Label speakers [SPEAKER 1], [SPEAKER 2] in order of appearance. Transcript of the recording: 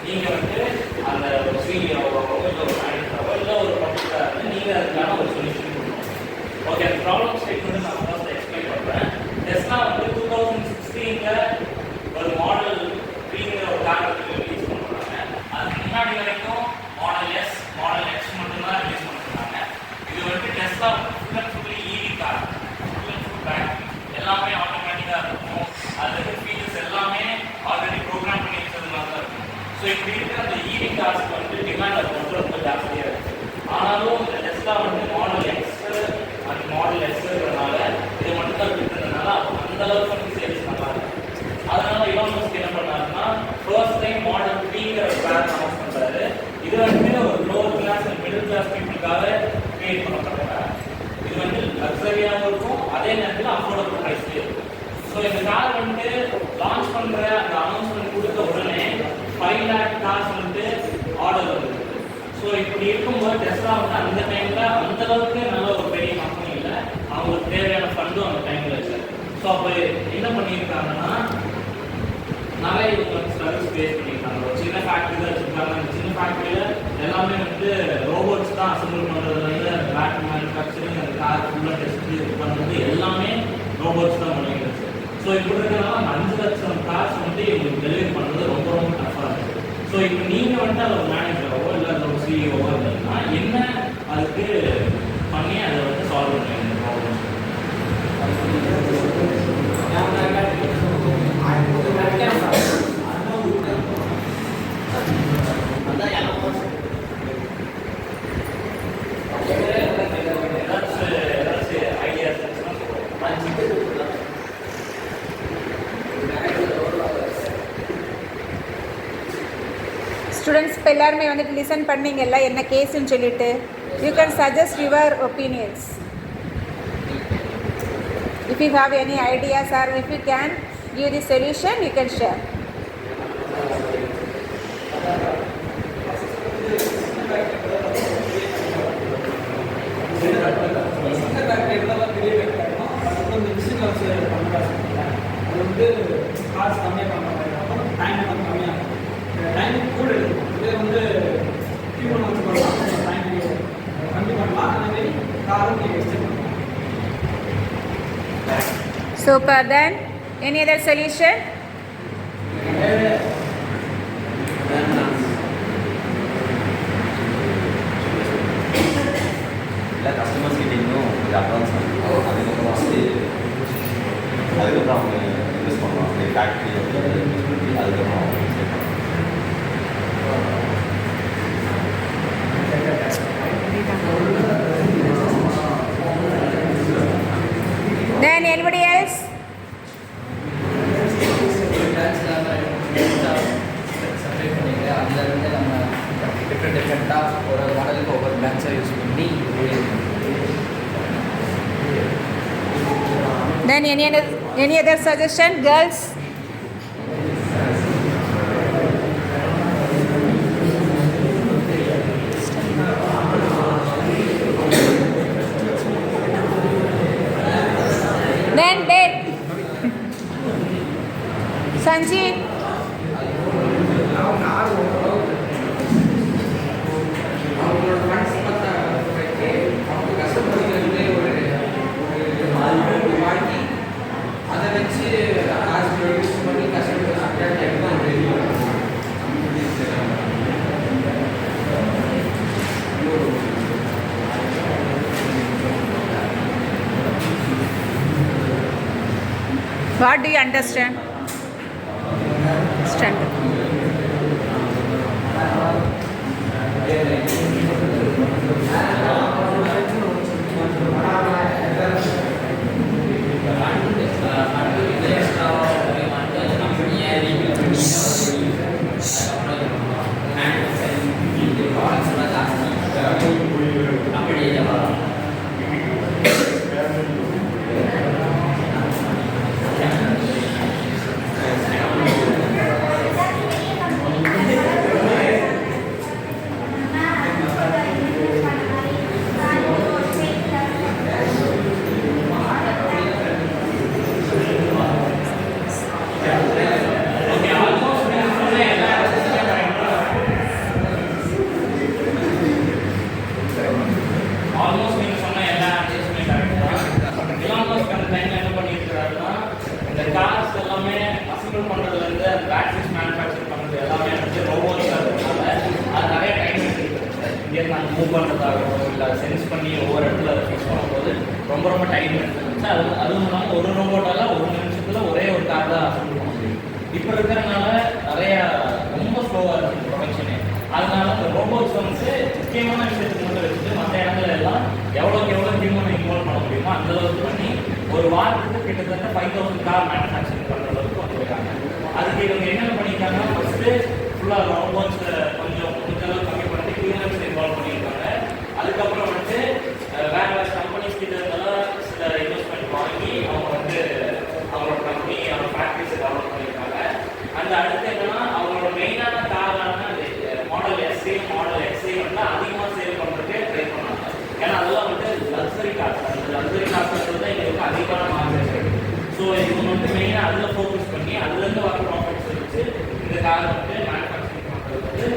[SPEAKER 1] நீங்கள் வந்து அந்த ஒரு சிஇஓவோ இல்லை ஒரு மேனேஜராவோ இல்லை ஒரு பர்டிகுலர் நீங்கள் அதுக்கான ஒரு சொல்யூஷன் கொடுக்கணும். ஓகே, அந்த ப்ராப்ளம் ஸ்டேட்மெண்ட் நான் ஃபர்ஸ்ட் எக்ஸ்பிளைன் பண்ணுறேன். டெஸ்லா வந்து 2016 ஒரு மாடல் 3ங்கிற ஒரு கார் ரிலீஸ் பண்ணுறாங்க. அதுக்கு முன்னாடி வரைக்கும் மாடல் எஸ், மாடல் எக்ஸ் மட்டும்தான் ரிலீஸ் பண்ணிருந்தாங்க. இது வந்து Tesla full and fully EV car, full and full battery, எல்லாமே ஆட்டோமேட்டிக்காக இருக்கும். அதுக்கு ஃபீச்சர்ஸ் எல்லாமே ஆல்ரெடி ப்ரோக்ராம் பண்ணி வச்சதுனால தான் இருக்கும். ஸோ இப்படி இருக்கிற அந்த ஈவி கார்ஸ்க்கு வந்து டிமாண்ட் அது ரொம்ப ஜாஸ்தியாக இருக்குது. ஆனாலும் இந்த டெஸ்லா வந்து மாடல் எக்ஸ் அந்த மாடல் எக்ஸ்ங்கிறதுனால இது மட்டும் தான் இருக்கிறதுனால அந்த அளவுக்கு வந்து சேல்ஸ் நல்லா இருக்கு. அதனால இவன் என்ன பண்ணாருன்னா ஃபர்ஸ்ட் டைம் மாடல் 3ங்கிற ஒரு கார் அனௌன்ஸ் பண்ணுறாரு. இது வந்து ஒரு lower class and middle class பீப்புளுக்காக கிரியேட் பண்ணப்படுறாங்க. இது வந்து லக்ஸரியாகவும் இருக்கும், அதே நேரத்தில் அஃபோர்டபுள் ப்ரைஸ்லேயே இருக்கும். ஸோ இந்த கார் வந்து லான்ச் பண்ணுற அந்த அனௌன்ஸ்மெண்ட் கொடுத்த உடனே 5 lakh கார்ஸ் வந்து ஆர்டர் வந்துருக்கு. ஸோ இப்படி இருக்கும்போது டெஸ்லா வந்து அந்த டைமில் அந்த அளவுக்கு நல்ல ஒரு பெரிய கம்பெனி இல்லை, அவங்களுக்கு தேவையான ஃபண்டும் அந்த டைமில் இல்லை. ஸோ அப்போ என்ன பண்ணியிருக்காங்கன்னா நிறைய இவங்க வந்து சர்வீஸ் பேஸ் பண்ணியிருக்காங்க. ஒரு சின்ன ஃபேக்ட்ரி தான் வச்சுருக்காங்க. அந்த சின்ன ஃபேக்ட்ரியில் எல்லாமே வந்து ரோபோட்ஸ் தான் அசம்பிள் பண்ணுறதுலேருந்து அந்த பேட்டரி மேனுஃபேக்சரிங் அந்த கார் ஃபுல்லாக டெஸ்ட் இது பண்ணுறது எல்லாமே ரோபோட்ஸ் தான் பண்ணிக்கிறது. ஸோ இப்படி இருக்கிறனால அந்த 5 லட்சம் கார்ஸ் வந்து இவங்களுக்கு டெலிவரி பண்ணுறது ரொம்ப ரொம்ப டஃப்பாக இருக்குது. ஸோ இப்போ நீங்கள் வந்து அதை ஒரு மேனேஜராகவோ இல்லை அதை ஒரு சிஇஓவோ இருந்தீங்கன்னா என்ன அதுக்கு பண்ணி அதை வந்து சால்வ் பண்ணுவீங்க இந்த ப்ராப்ளம்?
[SPEAKER 2] ஸ்டூடெண்ட்ஸ் இப்போ எல்லாருமே வந்துட்டு லிசன் பண்ணீங்கல்ல என்ன கேஸ்ன்னு சொல்லிட்டு. You can suggest your opinions if you have any ideas or if you can give the solution you can share.
[SPEAKER 3] காசு கம்மியாக பண்ண மாதிரி இருக்கும், டைம் வந்து கம்மியாக டைம் கூட இருக்கும். இதே வந்து ஹியூமன் வச்சு பண்ணலாம், டைம் கம்மி பண்ணலாம். அதேமாரி காரும் நீங்கள் எக்ஸ்டெண்ட் பண்ணலாம்.
[SPEAKER 2] Super. Then any other solution?
[SPEAKER 4] இல்லை கஸ்டமர்ஸ் கிட்ட இன்னும் அட்வான்ஸ் பண்ணுவோம். அதுக்கப்புறம் வந்து அதுக்கப்புறம் அவங்க இன்வெஸ்ட் பண்ணுவாங்க. அந்த ஃபேக்ட்ரி அதுக்கப்புறம் அவங்க
[SPEAKER 2] Then anybody else?
[SPEAKER 5] அதில் நம்ம டிஃப்ரெண்ட்டாக ஒரு மாடலுக்கு ஒவ்வொரு பிரான்ச்சாக யூஸ் பண்ணி
[SPEAKER 2] Then any other suggestion, girls? Then Dave, Sanjeev. What do you understand? Standard.
[SPEAKER 1] Move பண்ணுறதாகட்டும் இல்லை சென்ஸ் பண்ணி ஒவ்வொரு இடத்துல அதை ஃபிக்ஸ் பண்ணும்போது ரொம்ப ரொம்ப டைம் எடுத்துருந்துச்சு. அதுவும் இல்லாமல் ஒரு ரோபோட்டால் ஒரு நிமிஷத்தில் ஒரே ஒரு கார் தான் அசம்பிள் பண்ண முடியும். இப்போ இருக்கிறனால நிறையா ரொம்ப ஸ்லோவாக இருக்குது ப்ரொடக்ஷனே. அதனால இந்த ரோபோட்ஸ் வந்து முக்கியமான விஷயத்துக்கு மட்டும் வச்சுட்டு மற்ற இடத்துல எல்லாம் எவ்வளோக்கு எவ்வளோ ஹியூமனை இன்வால்வ் பண்ண முடியுமோ அந்த அளவுக்கு பண்ணி ஒரு வாரத்துக்கு கிட்டத்தட்ட 5000 கார் மேனுஃபேக்சரிங் பண்ணுற அளவுக்கு வந்துருக்காங்க. அதுக்கு இவங்க என்னென்ன பண்ணியிருக்காங்கன்னா ஃபஸ்ட்டு ஃபுல்லாக ரோபோட்ஸை கொஞ்சம் முடிஞ்ச அளவுக்கு கம்மி பண்ணி ஹியூமன்ஸ் இன்வால்வ் பண்ணியிருக்காங்க. அதுக்கப்புறம் வந்து வேறு வேறு கம்பெனிஸ் கிட்ட இருந்தெல்லாம் சில இன்வெஸ்ட்மெண்ட் வாங்கி அவங்க வந்து அவங்களோட கம்பெனி அவங்க ஃபேக்ட்ரிஸை டெவலப் பண்ணியிருக்காங்க. அந்த அடுத்து என்னன்னா அவங்களோட மெயினான காரணம் மாடல் எஸ்ஏ மாடல் எக்ஸே வந்து அதிகமாக சேல் பண்ணுறதுக்கே ட்ரை பண்ணாங்க. ஏன்னா அதெல்லாம் வந்து லக்ஸரி கார்ஸ், அந்த லக்ஸரி கார்ஸ் தான் எங்களுக்கு அதிகமான மார்க்கெட் இருக்குது. ஸோ இவங்க வந்து மெயினாக அதில் ஃபோக்கஸ் பண்ணி அதுலேருந்து வர ப்ராஃபிட்ஸ் வச்சு இந்த காரை வந்து மேனுஃபேக்சரிங் பண்ணுறது வந்து